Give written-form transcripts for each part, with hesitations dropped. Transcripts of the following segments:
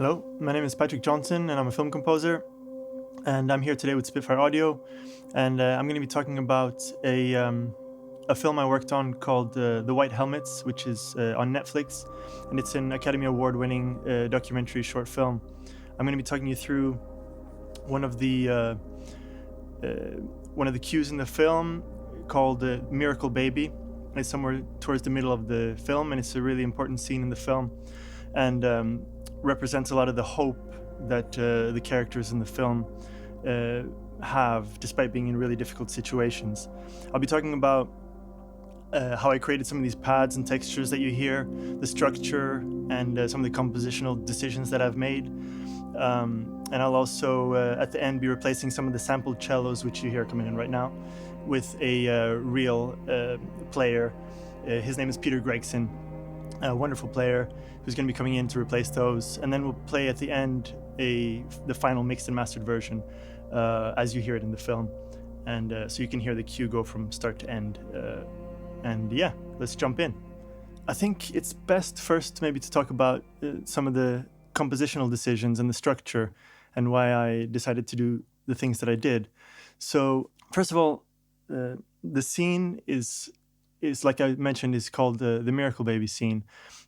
Hello, my name is Patrick Jonsson and I'm a film composer, and I'm here today with Spitfire Audio, and I'm going to be talking about a film I worked on called The White Helmets, which is on Netflix, and it's an Academy Award-winning documentary short film. I'm going to be talking you through one of the uh, one of the cues in the film called Miracle Baby. It's somewhere towards the middle of the film, and it's a really important scene in the film, and represents a lot of the hope that the characters in the film have, despite being in really difficult situations. I'll be talking about how I created some of these pads and textures that you hear, the structure, and some of the compositional decisions that I've made. And I'll also, at the end, be replacing some of the sampled cellos, which you hear coming in right now, with a real player. His name is Peter Gregson, a wonderful player who's going to be coming in to replace those. And then we'll play at the end the final mixed and mastered version as you hear it in the film. And so you can hear the cue go from start to end. And yeah, let's jump in. I think it's best first maybe to talk about some of the compositional decisions and the structure and why I decided to do the things that I did. So first of all, the scene is like I mentioned, is called the Miracle Baby scene.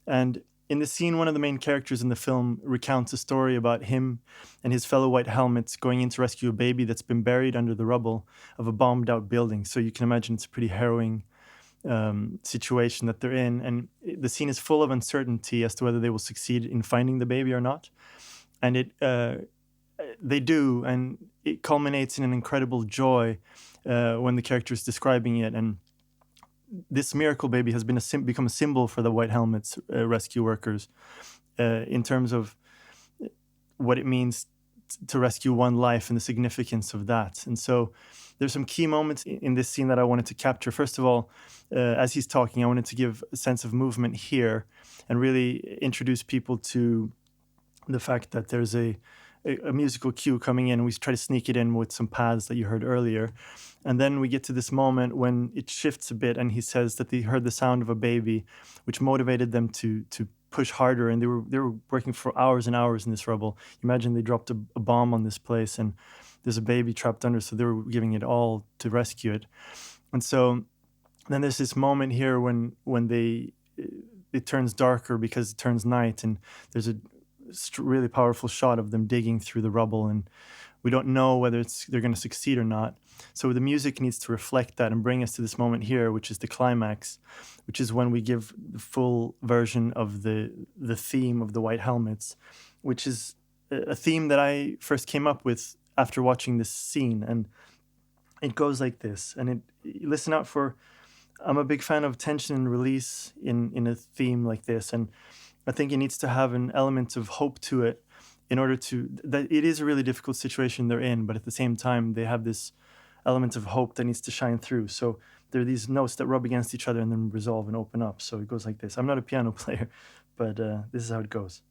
And in the scene, one of the main characters in the film recounts a story about him and his fellow white helmets going in to rescue a baby that's been buried under the rubble of a bombed out building. So you can imagine it's a pretty harrowing situation that they're in. And the scene is full of uncertainty as to whether they will succeed in finding the baby or not. And they do, and it culminates in an incredible joy when the character is describing it. And this Miracle Baby has been become a symbol for the White Helmets rescue workers in terms of what it means to rescue one life and the significance of that. And so there's some key moments in this scene that I wanted to capture. First of all, as he's talking, I wanted to give a sense of movement here and really introduce people to the fact that there's a musical cue coming in. We try to sneak it in with some pads that you heard earlier. And then we get to this moment when it shifts a bit and he says that they heard the sound of a baby, which motivated them to push harder. And they were working for hours and hours in this rubble. Imagine they dropped a bomb on this place and there's a baby trapped under, so they were giving it all to rescue it. And so then there's this moment here when it turns darker because it turns night, and there's a really powerful shot of them digging through the rubble, and we don't know whether they're going to succeed or not. So the music needs to reflect that and bring us to this moment here, which is the climax, which is when we give the full version of the theme of the White Helmets, which is a theme that I first came up with after watching this scene. And it goes like this, and listen out for, I'm a big fan of tension and release in a theme like this, and I think it needs to have an element of hope to it in order that it is a really difficult situation they're in, but at the same time, they have this element of hope that needs to shine through. So there are these notes that rub against each other and then resolve and open up. So it goes like this. I'm not a piano player, but this is how it goes.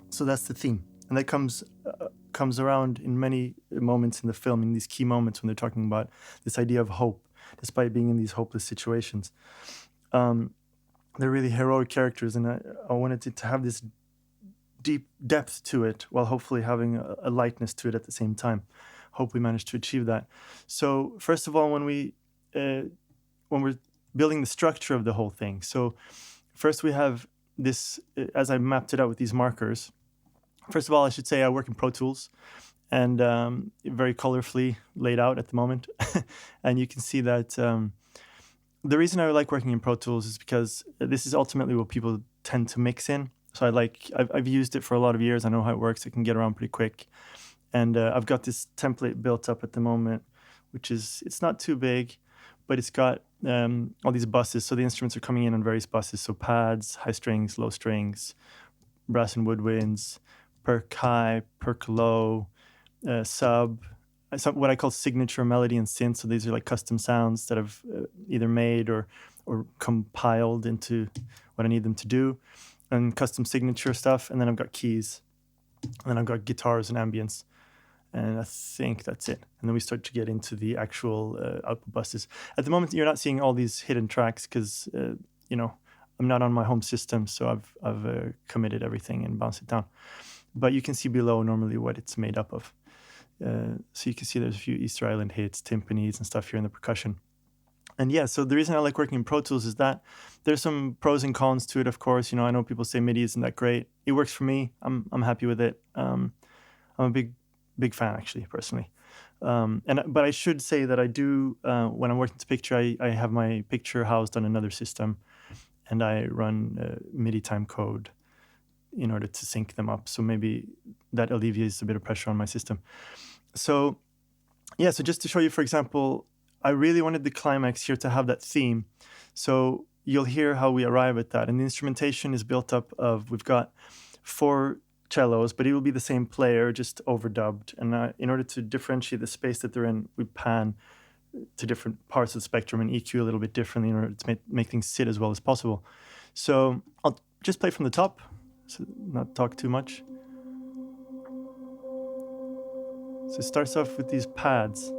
So that's the theme, and that comes around in many moments in the film, in these key moments when they're talking about this idea of hope, despite being in these hopeless situations. They're really heroic characters, and I wanted it to have this deep depth to it, while hopefully having a lightness to it at the same time. Hope we managed to achieve that. So first of all, when we're building the structure of the whole thing, so first we have this, as I mapped it out with these markers. First of all, I should say I work in ProTools, and very colorfully laid out at the moment. And you can see that the reason I like working in ProTools is because this is ultimately what people tend to mix in. So I've used it for a lot of years. I know how it works. It can get around pretty quick. And I've got this template built up at the moment, it's not too big, but it's got all these buses. So the instruments are coming in on various buses. So pads, high strings, low strings, brass and woodwinds, perk high, perk low, sub, what I call signature melody and synth. So these are like custom sounds that I've either made or compiled into what I need them to do, and custom signature stuff. And then I've got keys, and then I've got guitars and ambience. And I think that's it. And then we start to get into the actual output buses. At the moment, you're not seeing all these hidden tracks because, I'm not on my home system. So I've committed everything and bounced it down. But you can see below normally what it's made up of. So you can see there's a few Easter Island hits, timpanis and stuff here in the percussion. And yeah, so the reason I like working in Pro Tools is that there's some pros and cons to it, of course. I know people say MIDI isn't that great. It works for me. I'm happy with it. I'm a big fan, actually, personally. But I should say that I do, when I'm working to picture, I have my picture housed on another system, and I run MIDI timecode in order to sync them up. So maybe that alleviates a bit of pressure on my system. So yeah, so just to show you, for example, I really wanted the Climax here to have that theme. So you'll hear how we arrive at that. And the instrumentation is built up of, we've got 4 cellos, but it will be the same player, just overdubbed. And in order to differentiate the space that they're in, we pan to different parts of the spectrum and EQ a little bit differently in order to make things sit as well as possible. So I'll just play from the top, so not talk too much. So it starts off with these pads.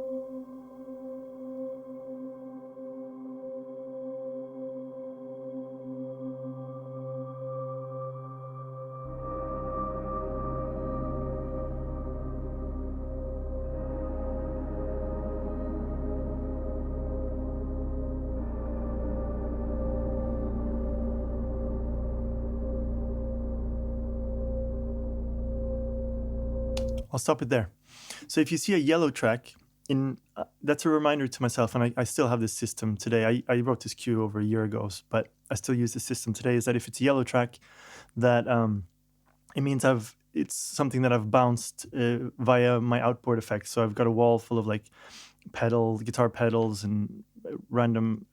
I'll stop it there. So if you see a yellow track, that's a reminder to myself, and I still have this system today. I wrote this cue over a year ago, but I still use this system today, is that if it's a yellow track, that it means it's something that I've bounced via my outboard effects. So I've got a wall full of like guitar pedals and random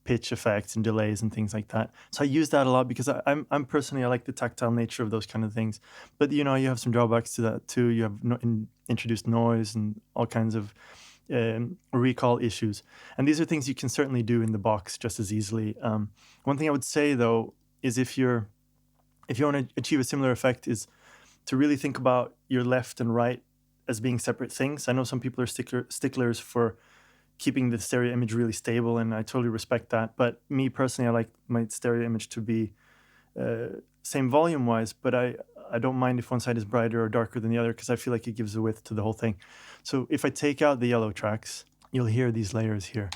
pitch effects and delays and things like that. So I use that a lot because I'm personally, I like the tactile nature of those kind of things. But you have some drawbacks to that too. You have introduced noise and all kinds of recall issues. And these are things you can certainly do in the box just as easily. One thing I would say though is if you want to achieve a similar effect, is to really think about your left and right as being separate things. I know some people are sticklers for keeping the stereo image really stable, and I totally respect that. But me personally, I like my stereo image to be same volume-wise, but I don't mind if one side is brighter or darker than the other because I feel like it gives a width to the whole thing. So if I take out the yellow tracks, you'll hear these layers here.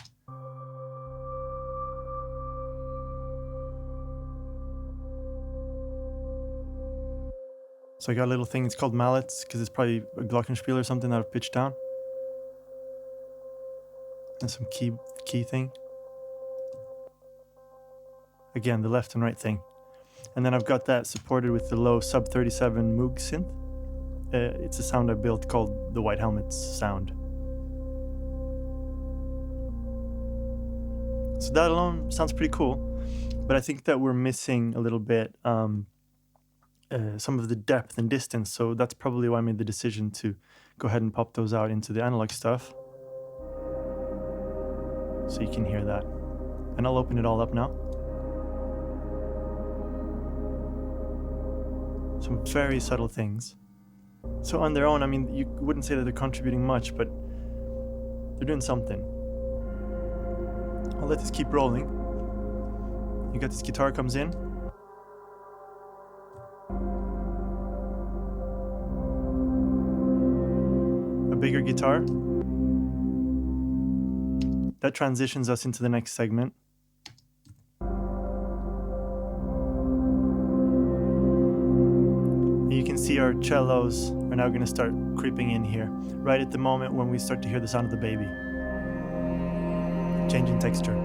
So I got a little thing, it's called mallets, because it's probably a glockenspiel or something that I've pitched down. And some key thing. Again, the left and right thing. And then I've got that supported with the low sub 37 Moog synth. It's a sound I built called the White Helmets sound. So that alone sounds pretty cool, but I think that we're missing a little bit some of the depth and distance. So that's probably why I made the decision to go ahead and pop those out into the analog stuff. So you can hear that. And I'll open it all up now. Some very subtle things. So on their own, I mean, you wouldn't say that they're contributing much, but they're doing something. I'll let this keep rolling. You got this guitar comes in. A bigger guitar. That transitions us into the next segment. And you can see our cellos are now going to start creeping in here, right at the moment when we start to hear the sound of the baby. Changing texture.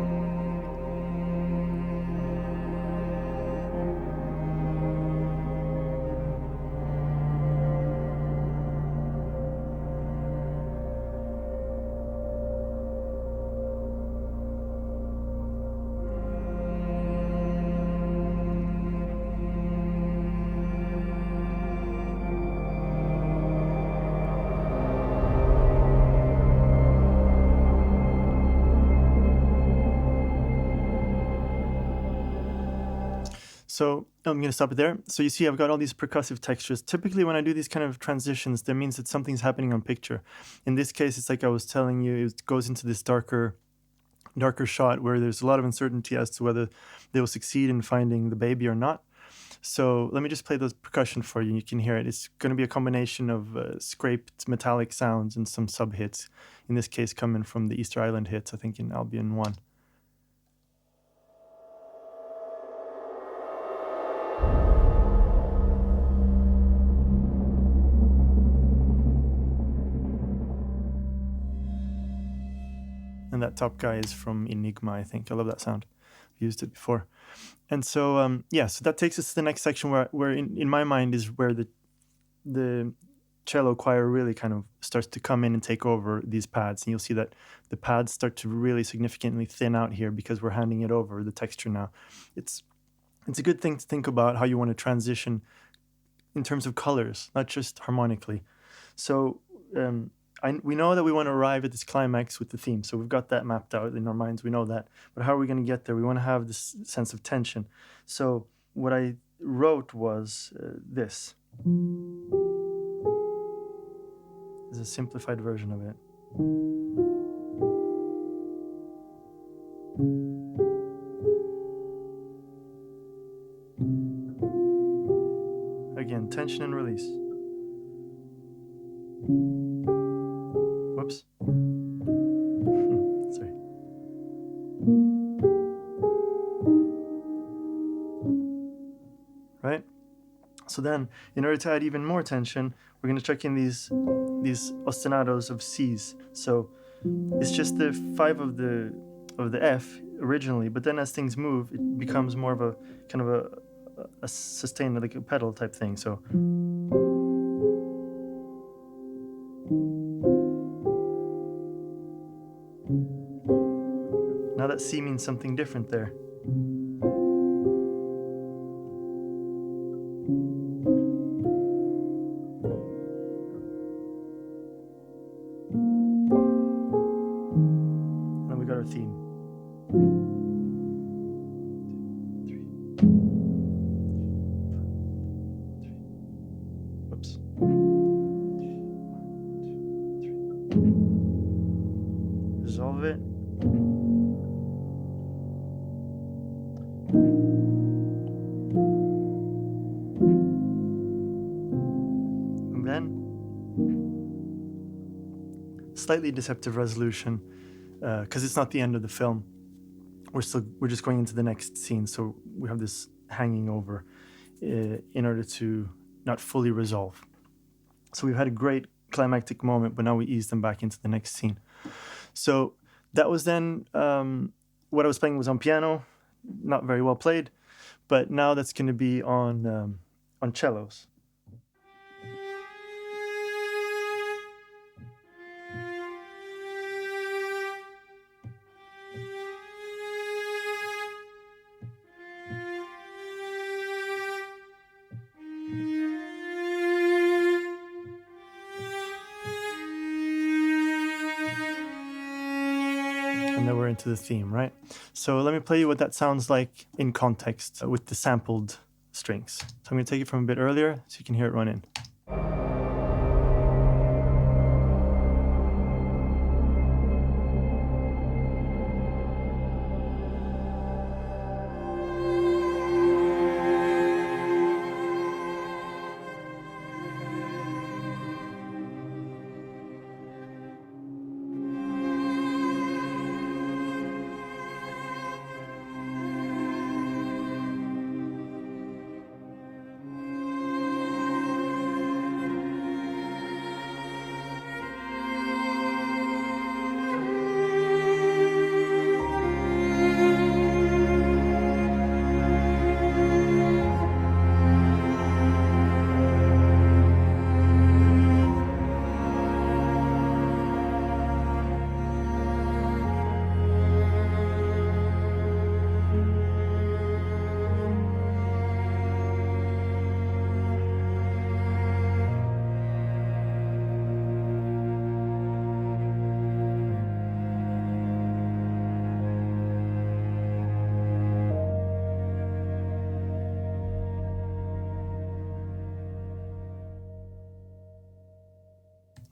So I'm going to stop it there. So you see I've got all these percussive textures. Typically when I do these kind of transitions, that means that something's happening on picture. In this case, it's like I was telling you, it goes into this darker shot where there's a lot of uncertainty as to whether they will succeed in finding the baby or not. So let me just play the percussion for you. You can hear it. It's going to be a combination of scraped metallic sounds and some sub hits. In this case, coming from the Easter Island hits, I think in Albion 1. And that top guy is from Enigma, I think. I love that sound. I've used it before. And so, so that takes us to the next section where in my mind is where the cello choir really kind of starts to come in and take over these pads. And you'll see that the pads start to really significantly thin out here because we're handing it over the texture now. It's a good thing to think about how you want to transition in terms of colors, not just harmonically. So we know that we want to arrive at this climax with the theme. So we've got that mapped out in our minds. We know that. But how are we going to get there? We want to have this sense of tension. So what I wrote was this. This is a simplified version of it. Again, tension and release. Whoops. Sorry. Right? So then, in order to add even more tension, we're going to check in these ostinatos of C's. So it's just the 5 of the F originally, but then as things move, it becomes more of a kind of a sustained, like a pedal type thing. So now that C means something different there. And then we got our theme. 2, 3. Whoops. 1, 2, 3. Resolve it. And then slightly deceptive resolution, because it's not the end of the film. We're just going into the next scene, so we have this hanging over in order to not fully resolve. So we've had a great climactic moment, but now we ease them back into the next scene. So that was then what I was playing was on piano, not very well played, but now that's going to be on cellos. And then we're into the theme, right? So let me play you what that sounds like in context with the sampled strings. So I'm going to take it from a bit earlier so you can hear it run in.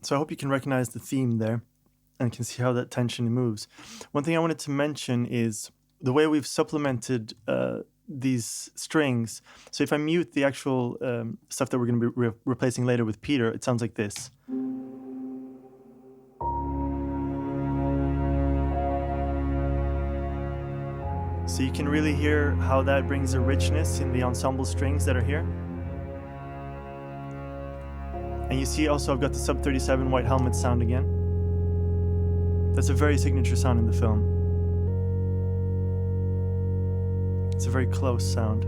So I hope you can recognize the theme there and can see how that tension moves. One thing I wanted to mention is the way we've supplemented these strings. So if I mute the actual stuff that we're going to be replacing later with Peter, it sounds like this. So you can really hear how that brings a richness in the ensemble strings that are here. And you see also I've got the sub 37 white helmet sound again. That's a very signature sound in the film. It's a very close sound.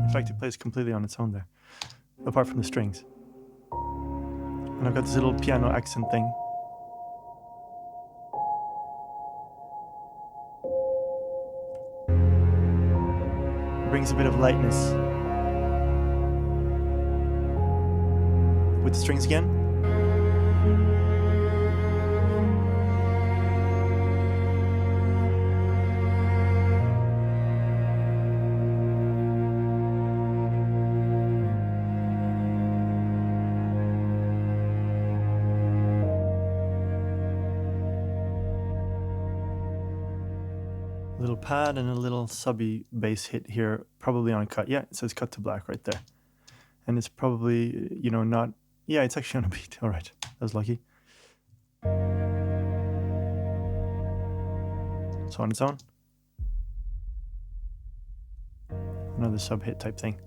In fact, it plays completely on its own there, apart from the strings. And I've got this little piano accent thing. It brings a bit of lightness. With the strings again. A little pad and a little subby bass hit here, probably on a cut. Yeah, it says cut to black right there. And it's probably, you know, not... Yeah, it's actually on a beat. All right, that was lucky. So on its own. Another sub hit type thing.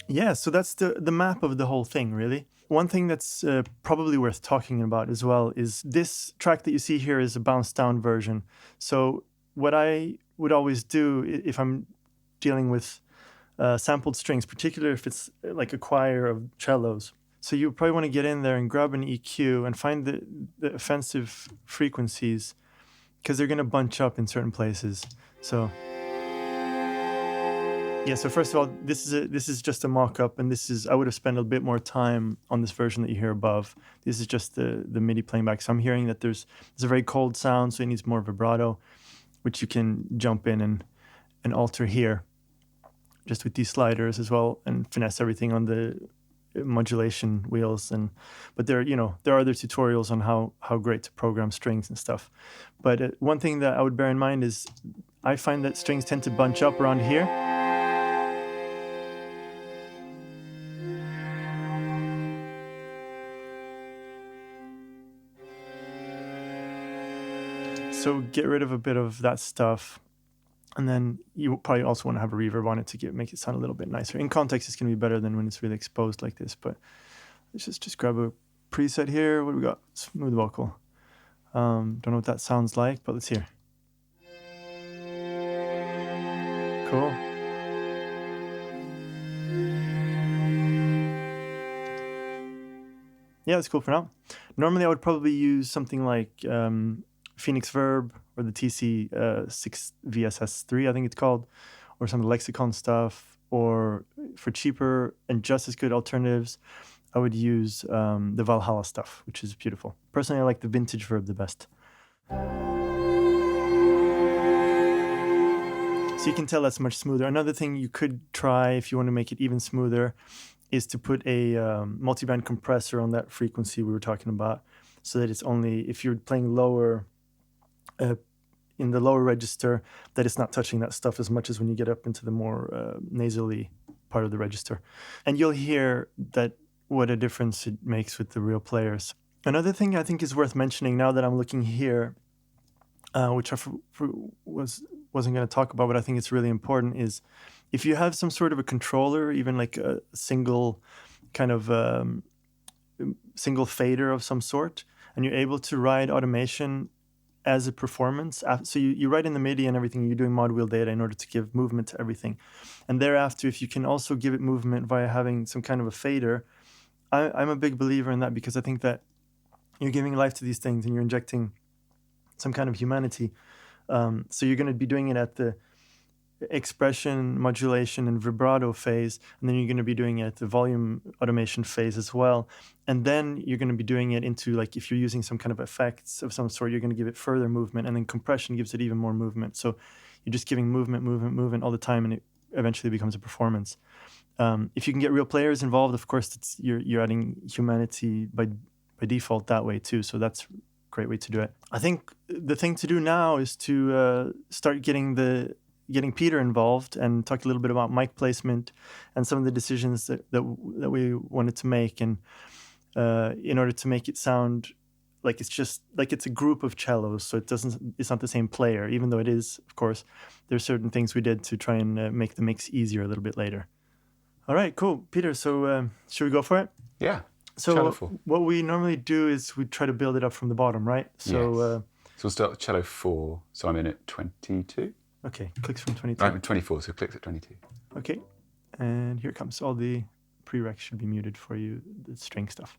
Yeah, so that's the map of the whole thing, really. One thing that's probably worth talking about as well is this track that you see here is a bounced down version. So what I would always do if I'm dealing with sampled strings, particularly if it's like a choir of cellos. So you probably want to get in there and grab an EQ and find the offensive frequencies, because they're going to bunch up in certain places. So yeah, so first of all, this is just a mock-up, and I would have spent a bit more time on this version that you hear above. This is just the MIDI playing back. So I'm hearing that there's a very cold sound, so it needs more vibrato, which you can jump in and alter here, just with these sliders as well, and finesse everything on the modulation wheels. But there are other tutorials on how great to program strings and stuff. But one thing that I would bear in mind is I find that strings tend to bunch up around here. So get rid of a bit of that stuff. And then you probably also want to have a reverb on it to make it sound a little bit nicer. In context, it's going to be better than when it's really exposed like this. But let's just grab a preset here. What do we got? Smooth vocal. Don't know what that sounds like, but let's hear. Cool. Yeah, that's cool for now. Normally, I would probably use something like Phoenix Verb or the TC6 VSS3, I think it's called, or some of the Lexicon stuff, or for cheaper and just as good alternatives, I would use the Valhalla stuff, which is beautiful. Personally, I like the vintage Verb the best. So you can tell that's much smoother. Another thing you could try if you want to make it even smoother is to put a multi-band compressor on that frequency we were talking about, so that it's only, if you're playing lower, in the lower register, that it's not touching that stuff as much as when you get up into the more nasally part of the register. And you'll hear that what a difference it makes with the real players. Another thing I think is worth mentioning now that I'm looking here, which I wasn't going to talk about, but I think it's really important, is if you have some sort of a controller, even like a single kind of single fader of some sort, and you're able to ride automation as a performance. So you write in the MIDI and everything, you're doing mod wheel data in order to give movement to everything. And thereafter, if you can also give it movement via having some kind of a fader, I'm a big believer in that, because I think that you're giving life to these things and you're injecting some kind of humanity. So you're going to be doing it at the expression, modulation, and vibrato phase, and then you're going to be doing it at the volume automation phase as well. And then you're going to be doing it into, like, if you're using some kind of effects of some sort, you're going to give it further movement, and then compression gives it even more movement. So you're just giving movement all the time, and it eventually becomes a performance. if you can get real players involved, of course, you're adding humanity by default that way too. So that's a great way to do it. I think the thing to do now is to start getting Peter involved and talk a little bit about mic placement and some of the decisions that we wanted to make, and in order to make it sound like it's a group of cellos, so it's not the same player, even though it is, of course. There's certain things we did to try and make the mix easier a little bit later. All right, cool. Peter, so should we go for it? Yeah. So what we normally do is we try to build it up from the bottom, right? So yes. So we'll start with cello 4. So I'm in at 22. Okay, clicks from 22. I'm 24, so clicks at 22. Okay, and here it comes. All the prereqs should be muted for you, the string stuff.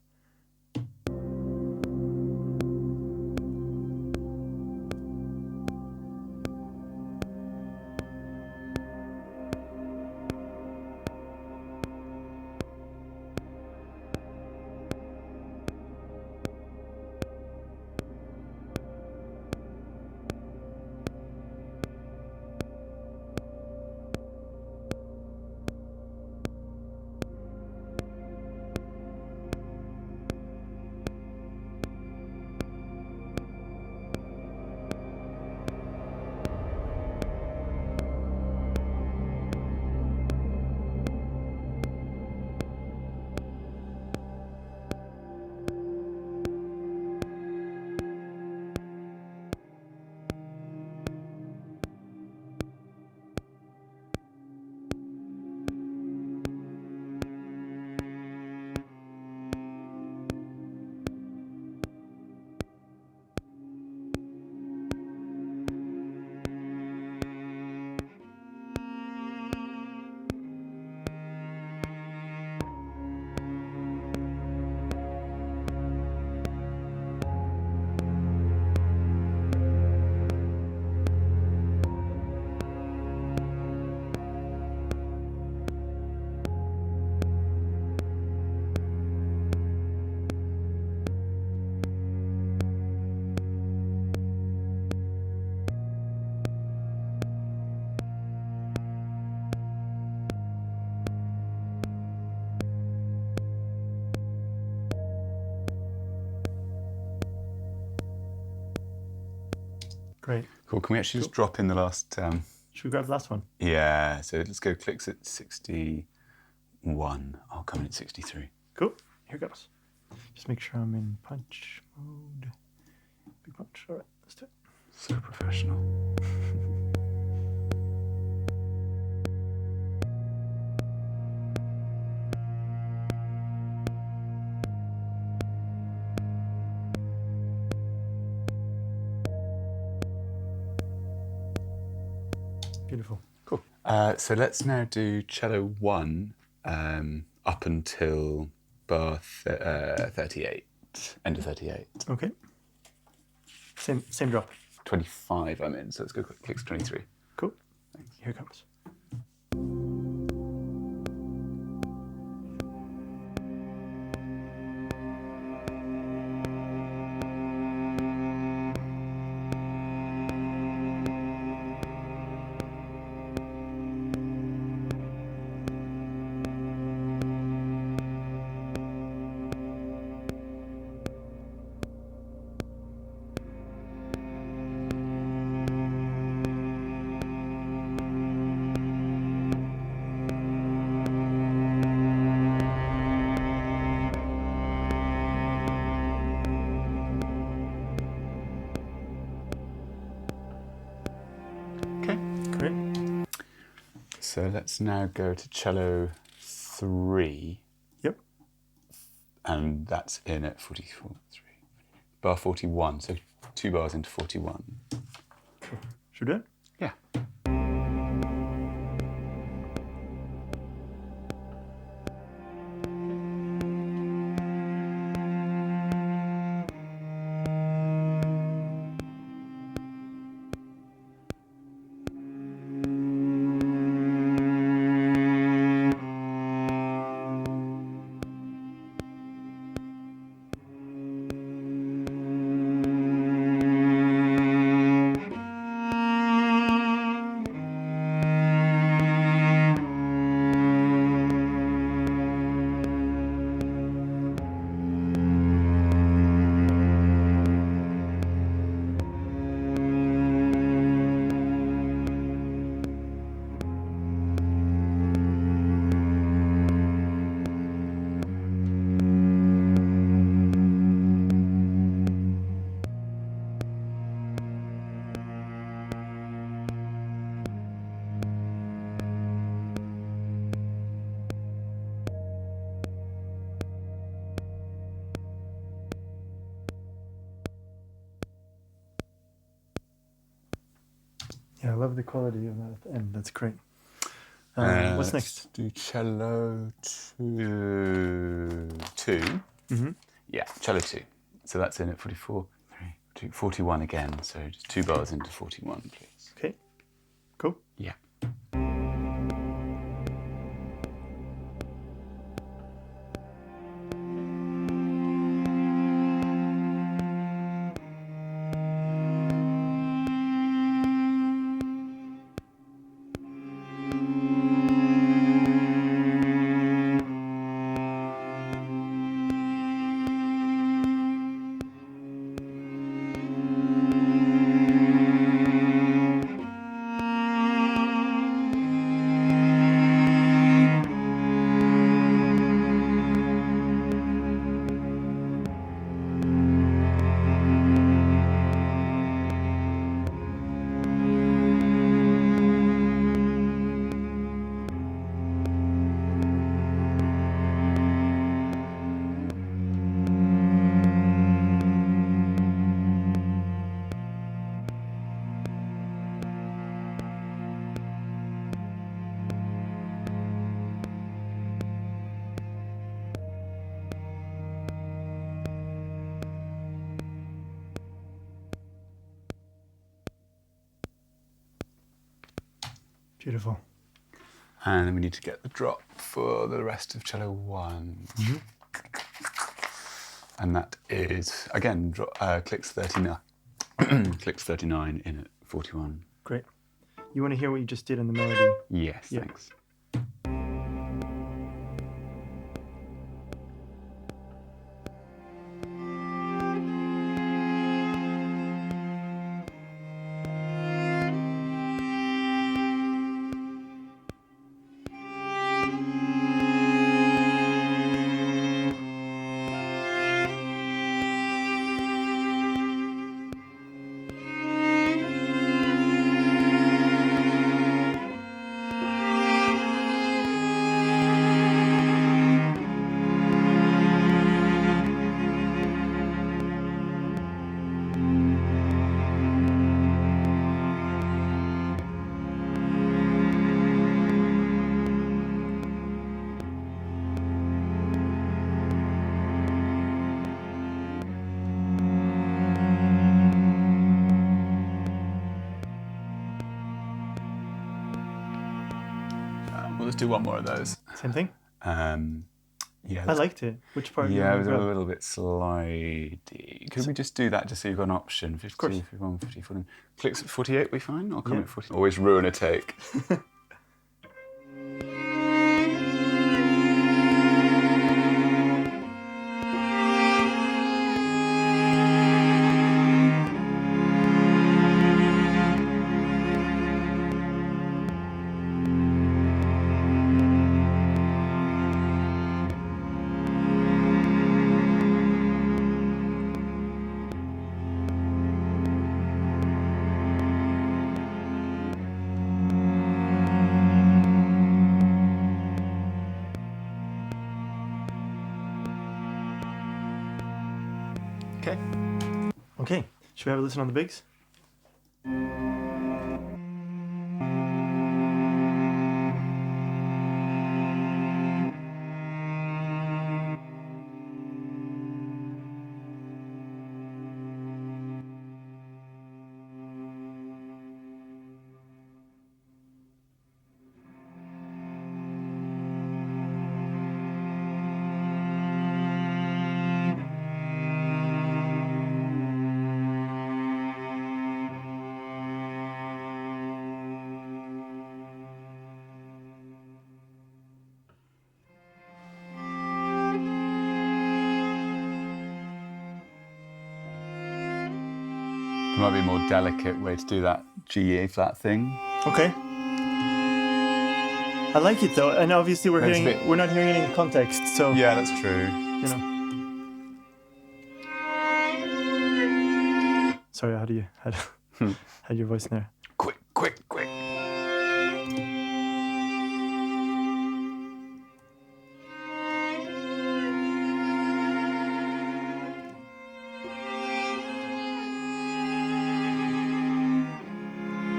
Great. Cool. Can we actually just drop in the last... Should we grab the last one? Yeah, so let's go clicks at 61. I'll come in at 63. Cool. Here goes. Just make sure I'm in punch mode. Big punch. All right, let's do it. So professional. Beautiful. Cool. So let's now do cello 1 up until bar 38, end of 38. Okay. Same drop. 25 I'm in, so let's go clicks 23. Cool. Thanks. Here it comes. So let's now go to cello 3. Yep. And that's in at 44, 3, bar 41, so 2 bars into 41. Cool. Should we do it? Yeah. Yeah, I love the quality of that at the end. That's great. What's next? Let's do cello two. Mm-hmm. Yeah, cello 2. So that's in at 44, 41 again. So just 2 bars into 41, please. Okay, cool. Yeah. Beautiful. And then we need to get the drop for the rest of cello 1. Mm-hmm. And that is, again, clicks 39. Clicks 39 in at 41. Great. You want to hear what you just did in the melody? Yes, Yeah. thanks. We'll just do one more of those. Same thing? Yeah, I liked it. Which part do you yeah, it want was to a grab? little bit slidey. Could we just do that just so you've got an option? 52, course. 51, 54. Clicks at 48, we fine? I'll come Yeah. at 40. Always ruin a take. Okay. Okay. Should we have a listen on the bigs? There might be a more delicate way to do that G flat thing. Okay. I like it though, and obviously we're not hearing it in context, so Yeah, that's true. you know. Sorry, how do you had your voice in there? Quick, quick, quick.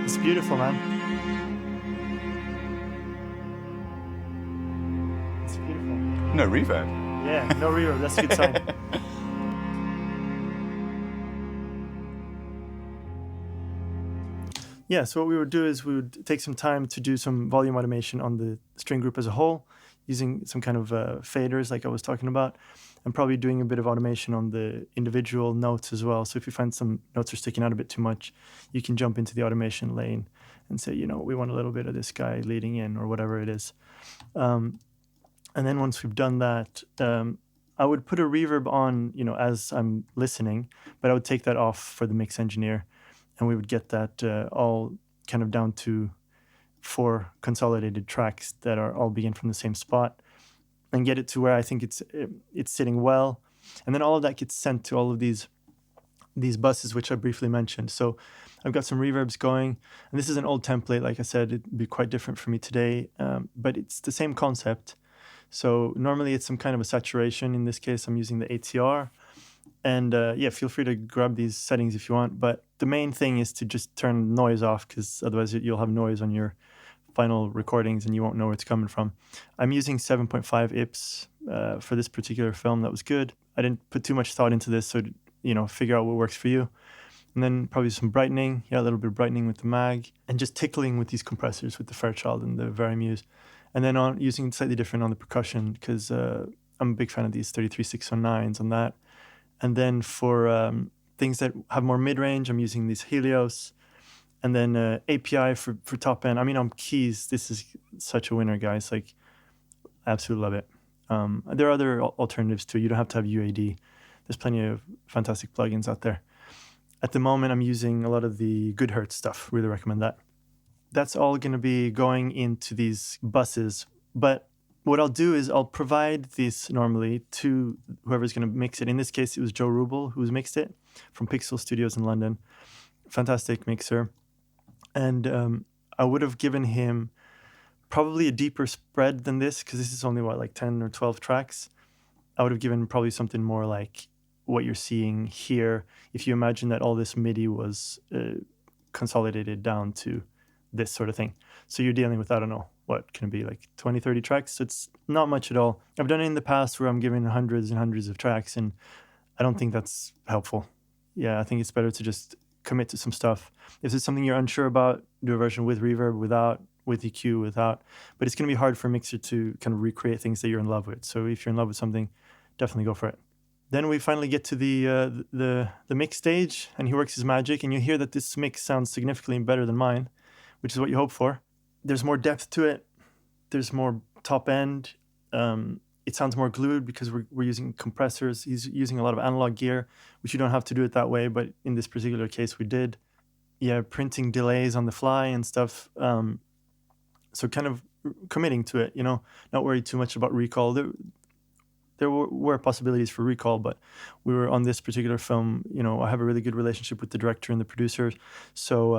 It's beautiful, man. It's beautiful. No reverb. Yeah, no reverb. That's a good sign. Yeah, so what we would do is we would take some time to do some volume automation on the string group as a whole, using some kind of faders like I was talking about, and probably doing a bit of automation on the individual notes as well. So if you find some notes are sticking out a bit too much, you can jump into the automation lane and say, you know, we want a little bit of this guy leading in or whatever it is. And then once we've done that, I would put a reverb on, you know, as I'm listening, but I would take that off for the mix engineer. And we would get that all kind of down to 4 consolidated tracks that are all begin from the same spot, and get it to where I think it's sitting well. And then all of that gets sent to all of these buses, which I briefly mentioned. So I've got some reverbs going, and this is an old template. Like I said, it'd be quite different for me today, but it's the same concept. So normally it's some kind of a saturation. In this case, I'm using the ATR. And yeah, feel free to grab these settings if you want. But the main thing is to just turn noise off, because otherwise you'll have noise on your final recordings and you won't know where it's coming from. I'm using 7.5 IPS for this particular film. That was good. I didn't put too much thought into this, so you know, figure out what works for you. And then probably some brightening. Yeah, a little bit of brightening with the mag, and just tickling with these compressors with the Fairchild and the Varimuse. And then on using slightly different on the percussion, because I'm a big fan of these 33609s on that. And then for things that have more mid-range, I'm using these Helios. And then API for top end. I mean, on keys, this is such a winner, guys. Like, I absolutely love it. There are other alternatives too. You don't have to have UAD. There's plenty of fantastic plugins out there. At the moment, I'm using a lot of the Goodhertz stuff. Really recommend that. That's all going to be going into these buses. But what I'll do is I'll provide this normally to whoever's going to mix it. In this case, it was Joe Rubel who's mixed it from Pixel Studios in London. Fantastic mixer. And I would have given him probably a deeper spread than this, because this is only, what, like 10 or 12 tracks. I would have given probably something more like what you're seeing here. If you imagine that all this MIDI was consolidated down to this sort of thing. So you're dealing with, I don't know, what can it be, like 20, 30 tracks? So it's not much at all. I've done it in the past where I'm giving hundreds and hundreds of tracks, and I don't think that's helpful. Yeah, I think it's better to just commit to some stuff. If it's something you're unsure about, do a version with reverb, without, with EQ, without. But it's going to be hard for a mixer to kind of recreate things that you're in love with. So if you're in love with something, definitely go for it. Then we finally get to the mix stage, and he works his magic, and you hear that this mix sounds significantly better than mine, which is what you hope for. There's more depth to it. There's more top end. It sounds more glued because we're using compressors. He's using a lot of analog gear, which you don't have to do it that way, but in this particular case we did. Yeah, printing delays on the fly and stuff. So kind of committing to it, you know, not worried too much about recall. There were possibilities for recall, but we were on this particular film, you know, I have a really good relationship with the director and the producer. So,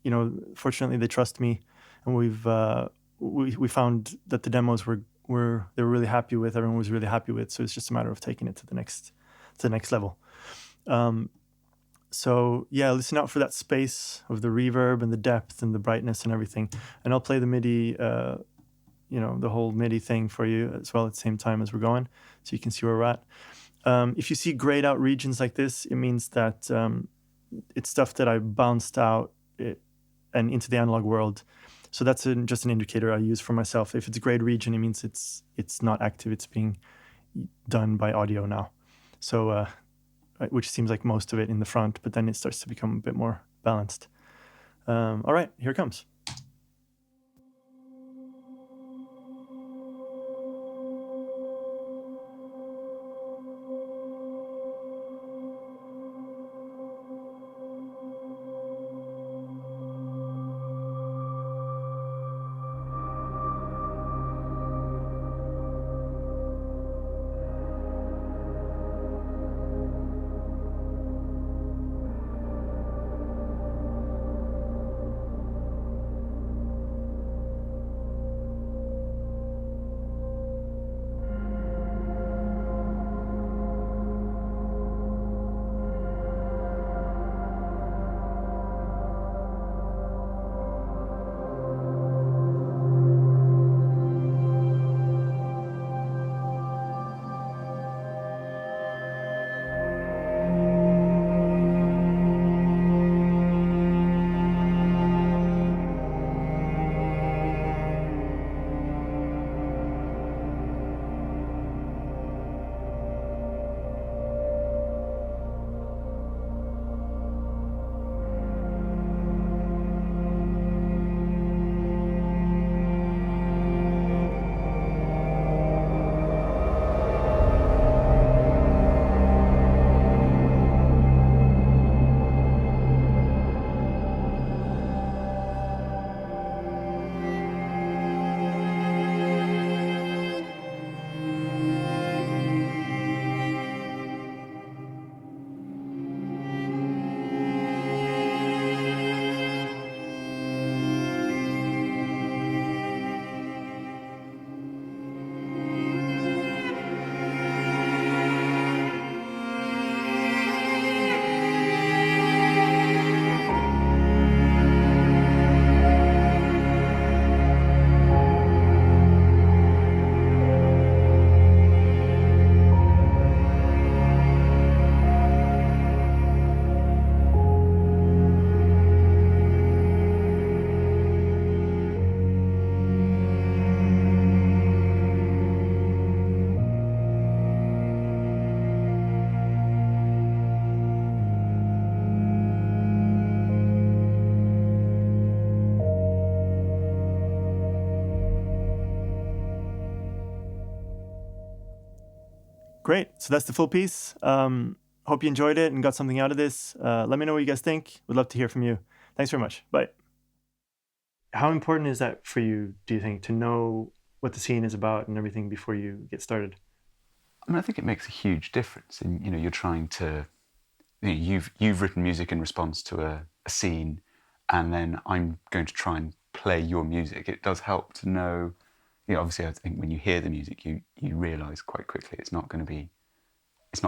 you know, fortunately they trust me, and we found that the demos they were really happy with, everyone was really happy with. So it's just a matter of taking it to the next level. So yeah, listen out for that space of the reverb and the depth and the brightness and everything. And I'll play the MIDI, you know, the whole MIDI thing for you as well at the same time as we're going, so you can see where we're at. If you see grayed out regions like this, it means that it's stuff that I bounced out and into the analog world. So that's just an indicator I use for myself. If it's a grayed region, it means it's not active. It's being done by audio now. So, which seems like most of it in the front, but then it starts to become a bit more balanced. All right, here it comes. Great. So that's the full piece. Hope you enjoyed it and got something out of this. Let me know what you guys think. Would love to hear from you. Thanks very much. Bye. How important is that for you, do you think, to know what the scene is about and everything before you get started? I mean, I think it makes a huge difference. And you're trying to, you've written music in response to a scene, and then I'm going to try and play your music. It does help to know. Obviously, I think when you hear the music, you realise quite quickly it's not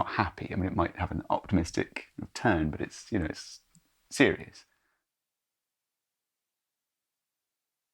happy. I mean, it might have an optimistic turn, but it's serious.